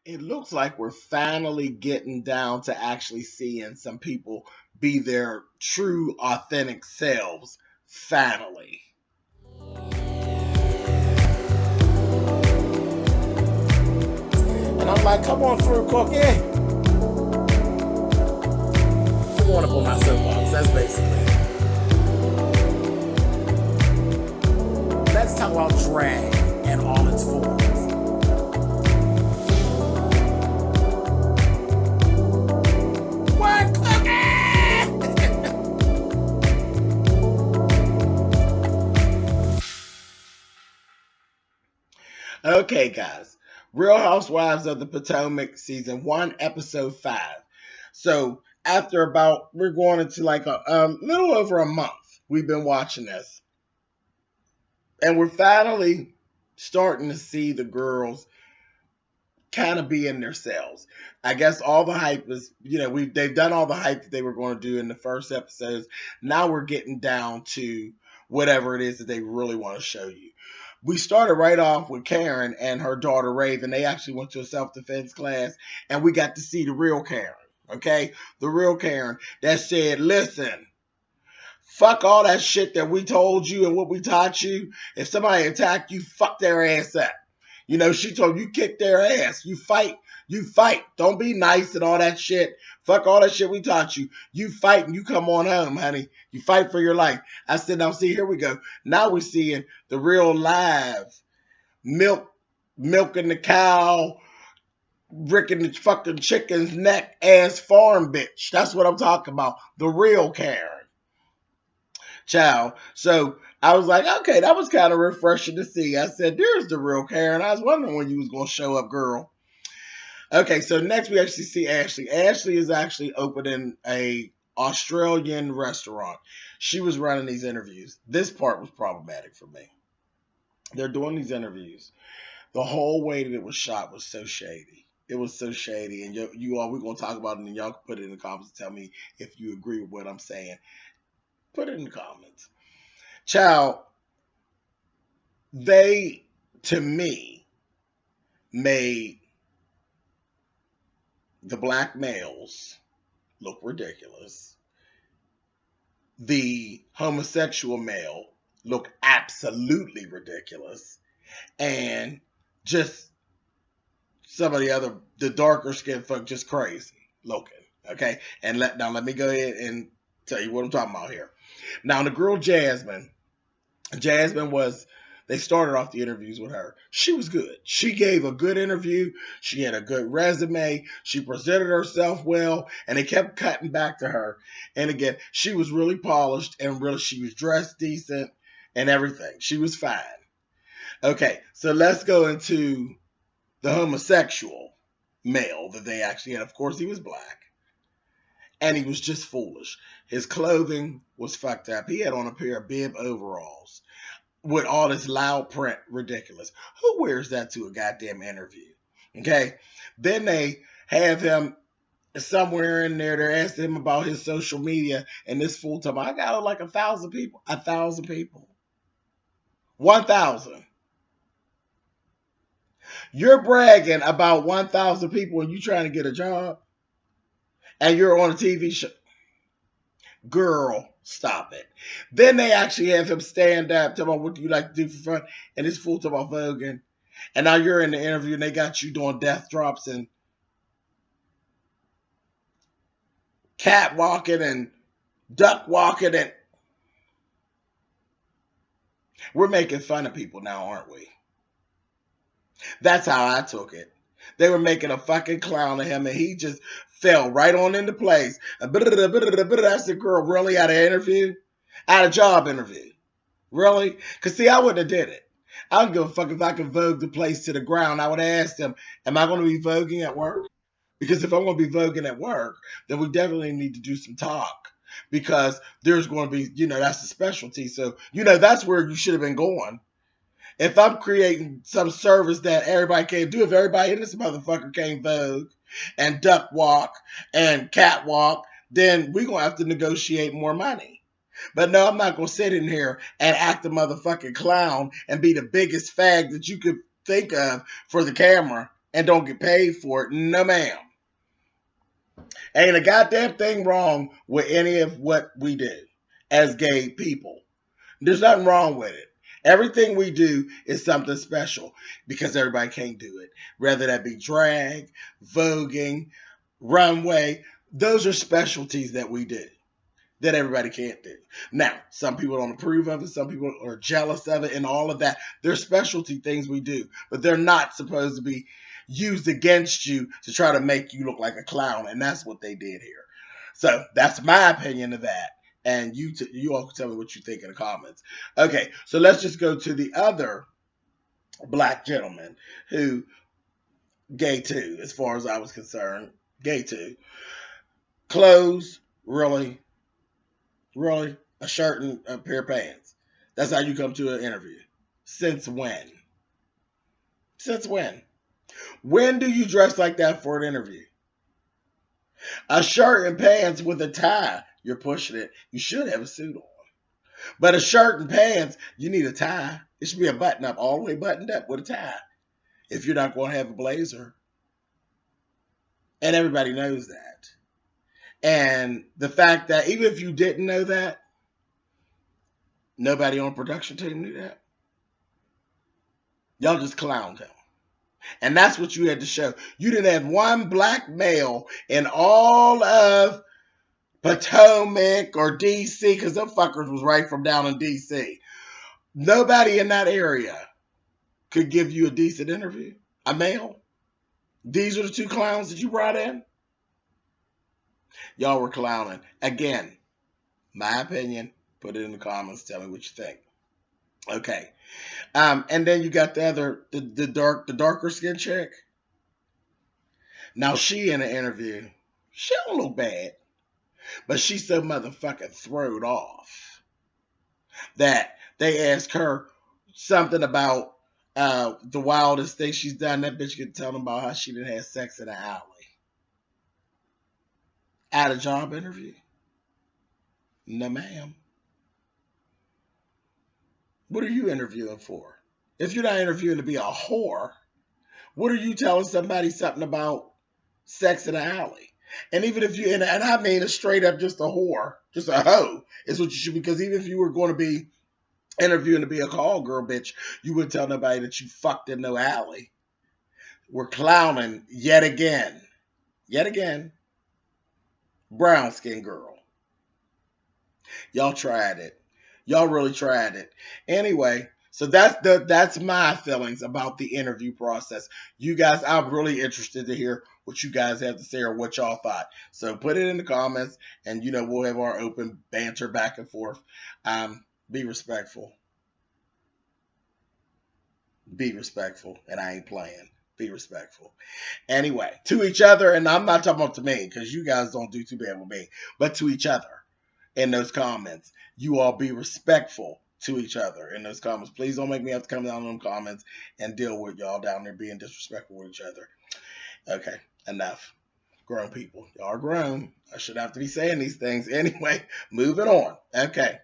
It looks like we're finally getting down to actually seeing some people be their true, authentic selves. Finally. And I'm like, come on through, Cookie. I want to pull my soapbox. That's basically it. Let's talk about drag in all its forms. What, Cookie? Okay, guys. Real Housewives of the Potomac, season 1, episode 5. So, after we're going into like a little over a month, we've been watching this. And we're finally starting to see the girls kind of be in their cells. I guess all the hype is, they've done all the hype that they were going to do in the first episodes. Now we're getting down to whatever it is that they really want to show you. We started right off with Karen and her daughter Raven. They actually went to a self-defense class, and we got to see the real Karen, okay? The real Karen that said, listen, fuck all that shit that we told you and what we taught you. If somebody attacked you, fuck their ass up. She told you kick their ass. You fight. You fight. Don't be nice and all that shit. Fuck all that shit we taught you. You fight and you come on home, honey. You fight for your life. I said, now see, here we go. Now we're seeing the real live milking the cow, ricking the fucking chicken's neck ass farm bitch. That's what I'm talking about. The real Karen. Child. So I was like, okay, that was kind of refreshing to see. I said, there's the real Karen. I was wondering when you was going to show up, girl. Okay, so next we actually see Ashley. Ashley is actually opening a Australian restaurant. She was running these interviews. This part was problematic for me. They're doing these interviews. The whole way that it was shot was so shady. It was so shady. And you all, we're going to talk about it, and y'all can put it in the comments and tell me if you agree with what I'm saying. Put it in the comments. Child, they, to me, made the black males look ridiculous. The homosexual male look absolutely ridiculous. And just some of the darker skinned folk just crazy looking. Okay? And let me go ahead and tell you what I'm talking about here. Now, the girl Jasmine they started off the interviews with her. She was good. She gave a good interview. She had a good resume. She presented herself well, and they kept cutting back to her. And again, she was really polished, and really she was dressed decent and everything. She was fine. Okay, so let's go into the homosexual male that they actually had. Of course, he was black. And he was just foolish. His clothing was fucked up. He had on a pair of bib overalls with all this loud print. Ridiculous. Who wears that to a goddamn interview? Okay? Then they have him somewhere in there. They're asking him about his social media, and this fool told me, I got like 1,000 people. 1,000 people. 1,000. You're bragging about 1,000 people and you trying to get a job? And you're on a TV show. Girl, stop it. Then they actually have him stand up, talk about what do you like to do for fun, and this fool talk about voguing. And now you're in the interview and they got you doing death drops and catwalking and duck walking, and we're making fun of people now, aren't we? That's how I took it. They were making a fucking clown of him, and he just fell right on into place. I said, girl, really? Out of interview? Out of job interview? Really? Because, see, I wouldn't have did it. I don't give a fuck if I could vogue the place to the ground. I would have asked him, am I going to be voguing at work? Because if I'm going to be voguing at work, then we definitely need to do some talk. Because there's going to be, that's the specialty. So, that's where you should have been going. If I'm creating some service that everybody can't do, if everybody in this motherfucker can't vogue and duck walk and catwalk, then we're going to have to negotiate more money. But no, I'm not going to sit in here and act a motherfucking clown and be the biggest fag that you could think of for the camera. and don't get paid for it. No, ma'am. Ain't a goddamn thing wrong with any of what we do as gay people. There's nothing wrong with it. Everything we do is something special because everybody can't do it. Whether that be drag, voguing, runway, those are specialties that we do that everybody can't do. Now, some people don't approve of it. Some people are jealous of it and all of that. They're specialty things we do, but they're not supposed to be used against you to try to make you look like a clown. And that's what they did here. So that's my opinion of that. And you all can tell me what you think in the comments. Okay, so let's just go to the other black gentleman who gay too, as far as I was concerned. Gay too. Clothes, really, really, a shirt and a pair of pants. That's how you come to an interview. Since when? Since when? When do you dress like that for an interview? A shirt and pants with a tie, you're pushing it. You should have a suit on. But a shirt and pants, you need a tie. It should be a button up, all the way buttoned up with a tie. If you're not going to have a blazer. And everybody knows that. And the fact that even if you didn't know that, nobody on production team knew that. Y'all just clowned him. And that's what you had to show. You didn't have one black male in all of Potomac or D.C. because them fuckers was right from down in D.C. Nobody in that area could give you a decent interview. A male. These are the two clowns that you brought in. Y'all were clowning. Again, my opinion. Put it in the comments. Tell me what you think. Okay. And then you got the darker skin chick. Now she in an interview. She don't look bad. But she's so motherfucking throwed off that they asked her something about the wildest thing she's done. That bitch could tell them about how she didn't have sex in an alley. At a job interview? No, ma'am. What are you interviewing for? If you're not interviewing to be a whore, what are you telling somebody something about sex in an alley? And even if you, and I mean a straight up just a whore, just a hoe, is what you should, because even if you were going to be interviewing to be a call girl, bitch, you wouldn't tell nobody that you fucked in no alley. We're clowning yet again. Yet again. Brown skin girl. Y'all tried it. Y'all really tried it. Anyway, so that's my feelings about the interview process. You guys, I'm really interested to hear what you guys have to say or what y'all thought. So put it in the comments, and we'll have our open banter back and forth. Be respectful. Be respectful, and I ain't playing. Be respectful. Anyway, to each other, and I'm not talking about to me because you guys don't do too bad with me, but to each other in those comments. You all be respectful to each other in those comments. Please don't make me have to come down in them comments and deal with y'all down there being disrespectful with each other. Okay, enough. Grown people. Y'all are grown. I shouldn't have to be saying these things. Anyway, moving on. Okay.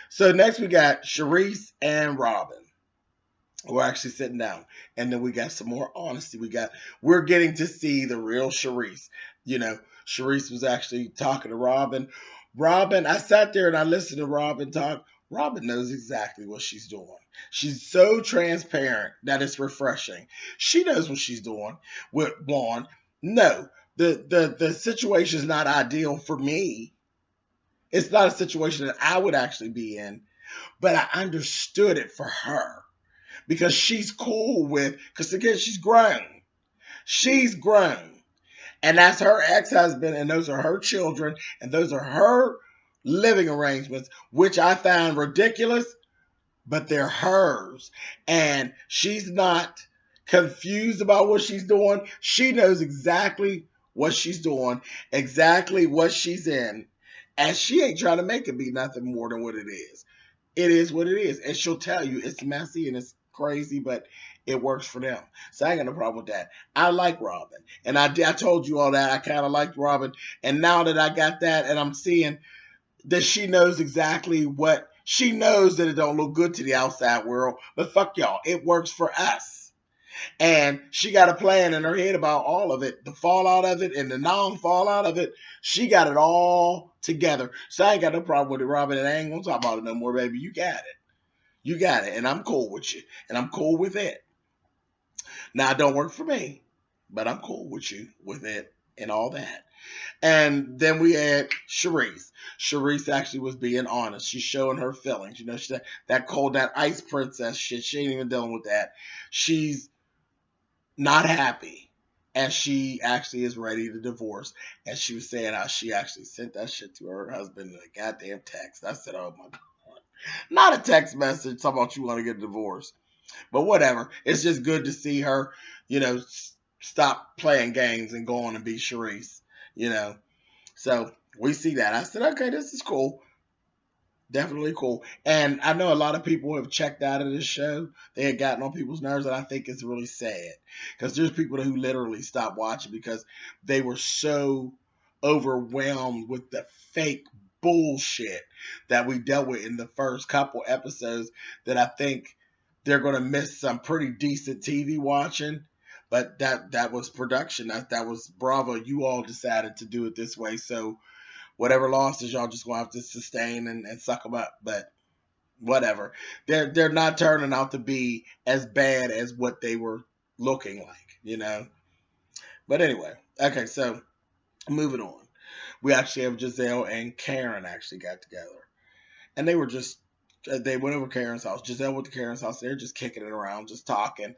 So next we got Sharice and Robin. We're actually sitting down. And then we got some more honesty. We're getting to see the real Sharice. Sharice was actually talking to Robin. Robin, I sat there and I listened to Robin talk. Robin knows exactly what she's doing. She's so transparent that it's refreshing. She knows what she's doing with Juan. No, the situation is not ideal for me. It's not a situation that I would actually be in, but I understood it for her because she's cool because again, she's grown. She's grown. And that's her ex-husband, and those are her children, and those are her living arrangements, which I find ridiculous, but they're hers. And she's not confused about what she's doing. She knows exactly what she's doing, exactly what she's in, and she ain't trying to make it be nothing more than what it is. It is what it is, and she'll tell you it's messy and it's crazy, but it works for them. So I ain't got no problem with that. I like Robin. And I told you all that. I kind of liked Robin. And now that I got that and I'm seeing that she knows exactly what, she knows that it don't look good to the outside world. But fuck y'all. It works for us. And she got a plan in her head about all of it, the fallout of it and the non-fallout of it. She got it all together. So I ain't got no problem with it, Robin. And I ain't gonna talk about it no more, baby. You got it. You got it. And I'm cool with you. And I'm cool with it. Now, it don't work for me, but I'm cool with you with it and all that. And then we had Sharice. Sharice actually was being honest. She's showing her feelings. You know, that cold, that ice princess shit. She ain't even dealing with that. She's not happy. And she actually is ready to divorce. And she was saying how she actually sent that shit to her husband in a goddamn text. I said, oh my God. Not a text message talking about you want to get a divorce. But whatever. It's just good to see her, you know, stop playing games and go on and be Sharice, you know. So we see that. I said, okay, this is cool. Definitely cool. And I know a lot of people have checked out of this show. They had gotten on people's nerves, and I think it's really sad. Because there's people who literally stopped watching because they were so overwhelmed with the fake bullshit that we dealt with in the first couple episodes that I think they're going to miss some pretty decent TV watching. But that was production. That was Bravo. You all decided to do it this way. So whatever losses, y'all just gonna have to sustain and suck them up. But whatever, they're not turning out to be as bad as what they were looking like, you know. But anyway, okay, so moving on, we actually have Jezelle and Karen actually got together, and they were just they went over Karen's house. Jezelle went to Karen's house. They're just kicking it around, just talking.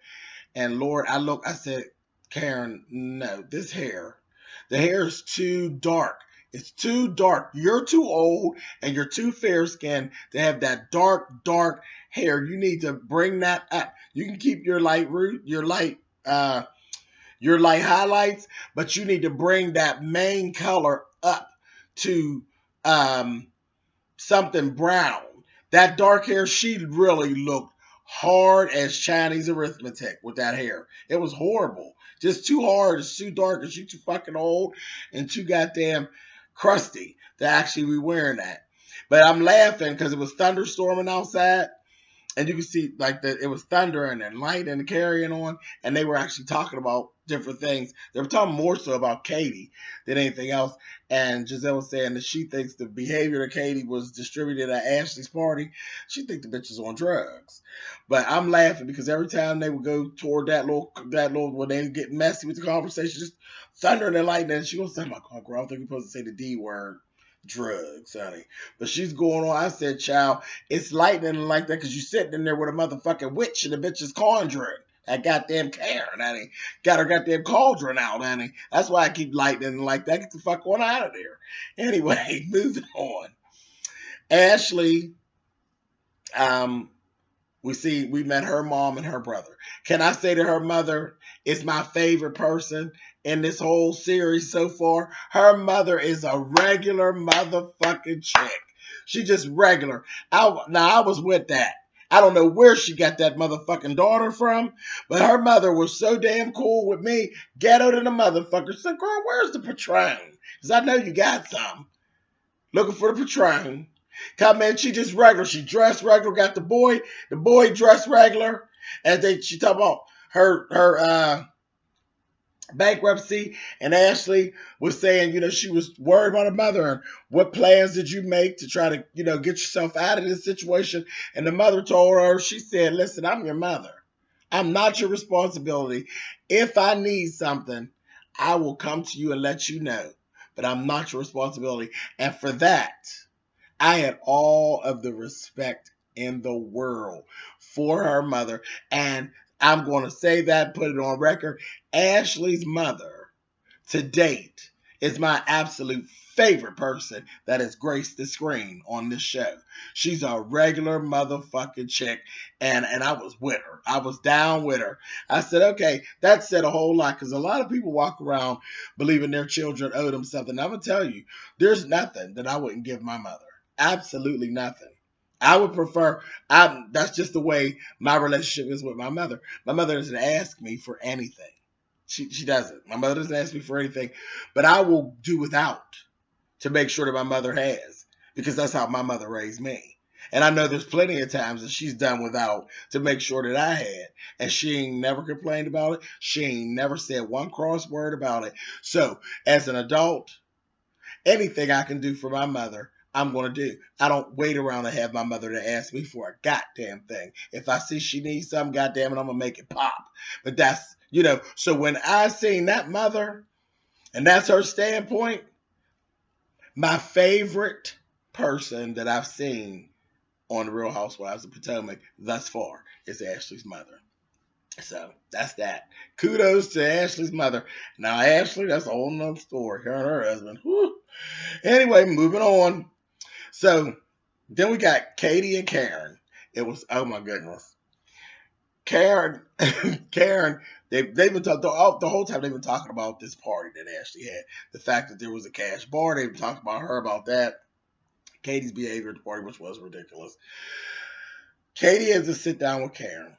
And Lord, I said, Karen, no, this hair, the hair is too dark. It's too dark. You're too old and you're too fair skinned to have that dark hair. You need to bring that up. You can keep your light root, your light highlights, but you need to bring that main color up to something brown. That dark hair, she really looked hard as Chinese arithmetic with that hair. It was horrible. Just too hard. It's too dark. And she too fucking old and too goddamn crusty to actually be wearing that. But I'm laughing because it was thunderstorming outside. And you can see like that it was thundering and light and carrying on, and they were actually talking about different things. They were talking more so about Katie than anything else. And Jezelle was saying that she thinks the behavior that Katie was distributed at Ashley's party, she thinks the bitch is on drugs. But I'm laughing because every time they would go toward that little when they get messy with the conversation, just thundering and lightning, and she goes, "Oh my God, girl, I think you're supposed to say the D word." Drugs, honey. But she's going on. I said, child, it's lightning like that because you sitting in there with a motherfucking witch and the bitch is conjuring. That goddamn Karen, honey. Got her goddamn cauldron out, honey. That's why I keep lightning like that. Get the fuck on out of there. Anyway, moving on. Ashley, we met her mom and her brother. Can I say that her mother is my favorite person in this whole series so far? Her mother is a regular motherfucking chick. She just regular. I was with that. I don't know where she got that motherfucking daughter from, but her mother was so damn cool with me. Ghetto to the motherfucker. So, girl, where's the Patron? Because I know you got some. Looking for the Patron. Come in, she just regular. She dressed regular. Got the boy dressed regular. And she talk about her bankruptcy. And Ashley was saying, she was worried about her mother and what plans did you make to try to, get yourself out of this situation. And the mother told her, she said, listen, I'm your mother. I'm not your responsibility. If I need something, I will come to you and let you know. But I'm not your responsibility. And for that, I had all of the respect in the world for her mother. And I'm going to say that, put it on record. Ashley's mother to date is my absolute favorite person that has graced the screen on this show. She's a regular motherfucking chick. And I was with her. I was down with her. I said, okay, that said a whole lot because a lot of people walk around believing their children owe them something. I'm going to tell you, there's nothing that I wouldn't give my mother. Absolutely nothing. I would prefer, that's just the way my relationship is with my mother. My mother doesn't ask me for anything. She doesn't. My mother doesn't ask me for anything, but I will do without to make sure that my mother has, because that's how my mother raised me. And I know there's plenty of times that she's done without to make sure that I had. And she ain't never complained about it. She ain't never said one cross word about it. So, as an adult, anything I can do for my mother, I'm going to do. I don't wait around to have my mother to ask me for a goddamn thing. If I see she needs something, goddamn it, I'm going to make it pop. But that's, so when I seen that mother, and that's her standpoint, my favorite person that I've seen on the Real Housewives of Potomac thus far is Ashley's mother. So that's that. Kudos to Ashley's mother. Now Ashley, that's a whole nother story. Her and her husband. Whew. Anyway, moving on. So then we got Katie and Karen. It was, oh my goodness. Karen, they've been talking the whole time. They've been talking about this party that Ashley had. The fact that there was a cash bar. They've been talking about her about that. Katie's behavior at the party, which was ridiculous. Katie has to sit down with Karen.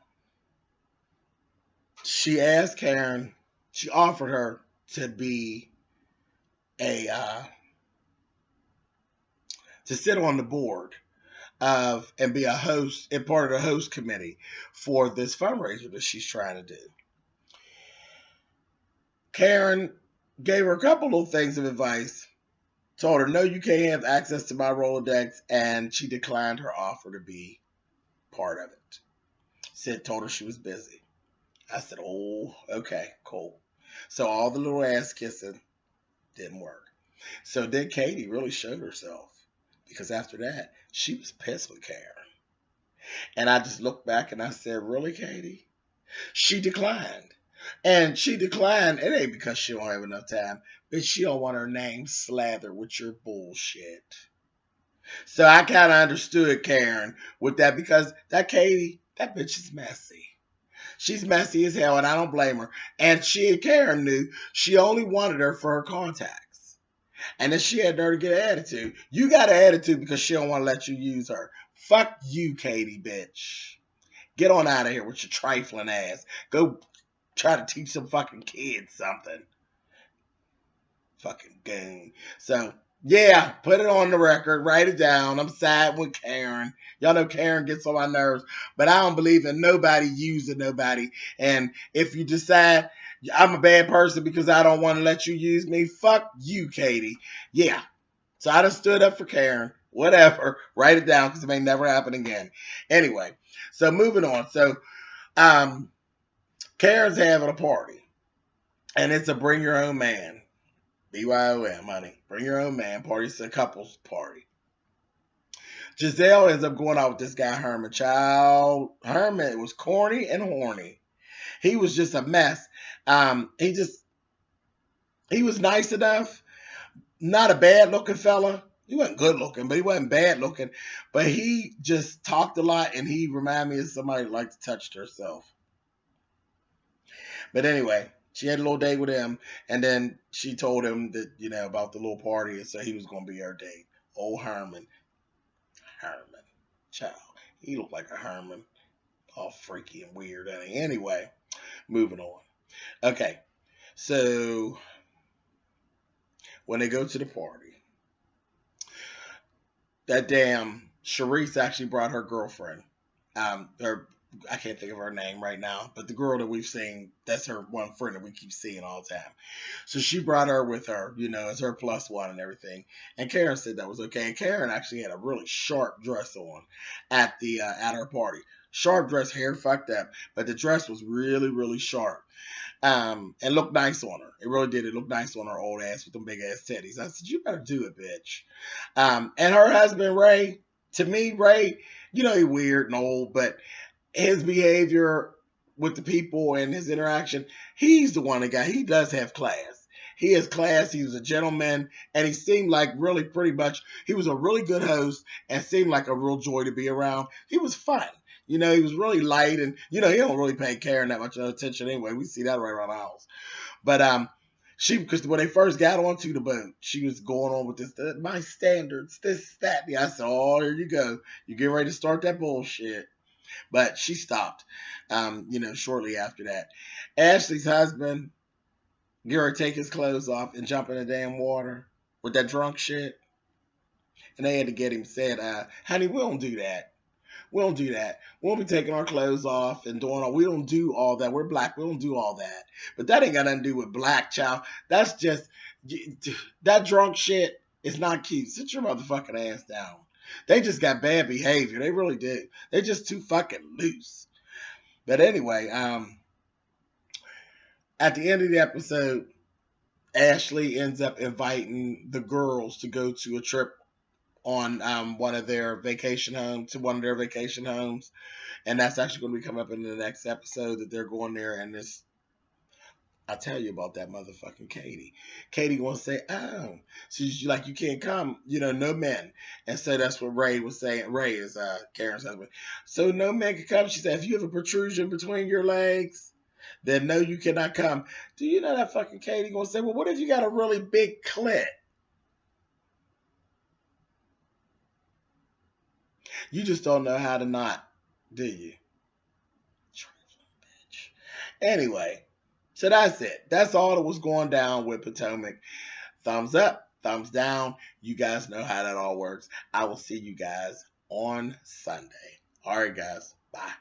She asked Karen, she offered her to be to sit on the board of and be a host and part of the host committee for this fundraiser that she's trying to do. Karen gave her a couple of things of advice. Told her, no, you can't have access to my Rolodex, and she declined her offer to be part of it. Told her she was busy. I said, oh, okay, cool. So all the little ass kissing didn't work. So then Katie really showed herself, because after that, she was pissed with Karen. And I just looked back and I said, really, Katie? She declined. And she declined, it ain't because she don't have enough time, but she don't want her name slathered with your bullshit. So I kind of understood Karen with that, because that Katie, that bitch is messy. She's messy as hell, and I don't blame her. And Karen knew she only wanted her for her contacts. And then she had her to get an attitude. You got an attitude because she don't want to let you use her. Fuck you, Katie, bitch. Get on out of here with your trifling ass. Go try to teach some fucking kids something. Fucking goon. So, yeah, put it on the record. Write it down. I'm sad with Karen. Y'all know Karen gets on my nerves. But I don't believe in nobody using nobody. And if you decide I'm a bad person because I don't want to let you use me, fuck you, Katie. Yeah. So I just stood up for Karen. Whatever. Write it down because it may never happen again. Anyway, so moving on. So, Karen's having a party. And it's a bring your own man. BYOM, honey. Bring your own man party. It's a couples party. Jezelle ends up going out with this guy, Herman. Child, Herman was corny and horny. He was just a mess. He was nice enough. Not a bad looking fella. He wasn't good looking, but he wasn't bad looking. But he just talked a lot, and he reminded me of somebody who liked to touch herself. But anyway, she had a little date with him, and then she told him that, about the little party, and so he was going to be her date. Old Herman. Child. He looked like a Herman. All freaky and weird. Anyway, moving on. Okay, so when they go to the party, that damn Sharice actually brought her girlfriend. I can't think of her name right now, but the girl that we've seen, that's her one friend that we keep seeing all the time. So she brought her with her, as her plus one and everything. And Karen said that was okay. And Karen actually had a really sharp dress on at her party. Sharp dress, hair fucked up, but the dress was really, really sharp. And looked nice on her. It really did. It looked nice on her old ass with them big ass titties. I said, you better do it, bitch. And her husband, Ray, to me, Ray, he's weird and old, but his behavior with the people and his interaction, he's the one he does have class. He has class. He was a gentleman, and he seemed like really pretty much, he was a really good host and seemed like a real joy to be around. He was fun. He was really light, and, he don't really pay Karen that much attention anyway. We see that right around the house. But, because when they first got onto the boat, she was going on with this, my standards, this, that. I said, oh, here you go. You get ready to start that bullshit. But she stopped, shortly after that. Ashley's husband, get her to take his clothes off and jump in the damn water with that drunk shit. And they had to get him said, honey, we don't do that. We don't do that. We won't be taking our clothes off and doing all. We don't do all that. We're black. We don't do all that. But that ain't got nothing to do with black, child. That's just that drunk shit is not cute. Sit your motherfucking ass down. They just got bad behavior. They really do. They're just too fucking loose. But anyway, at the end of the episode, Ashley ends up inviting the girls to go to a trip on one of their vacation homes, and that's actually going to be coming up in the next episode that they're going there. And this, I'll tell you about that motherfucking Katie. Katie gonna say, oh, so she's like, you can't come, no men. And so that's what Ray was saying. Ray is Karen's husband. So no men can come. She said, if you have a protrusion between your legs, then no, you cannot come. Do you know that fucking Katie gonna say, well, what if you got a really big clit? You just don't know how to not, do you? Bitch. Anyway, so that's it. That's all that was going down with Potomac. Thumbs up, thumbs down. You guys know how that all works. I will see you guys on Sunday. All right, guys. Bye.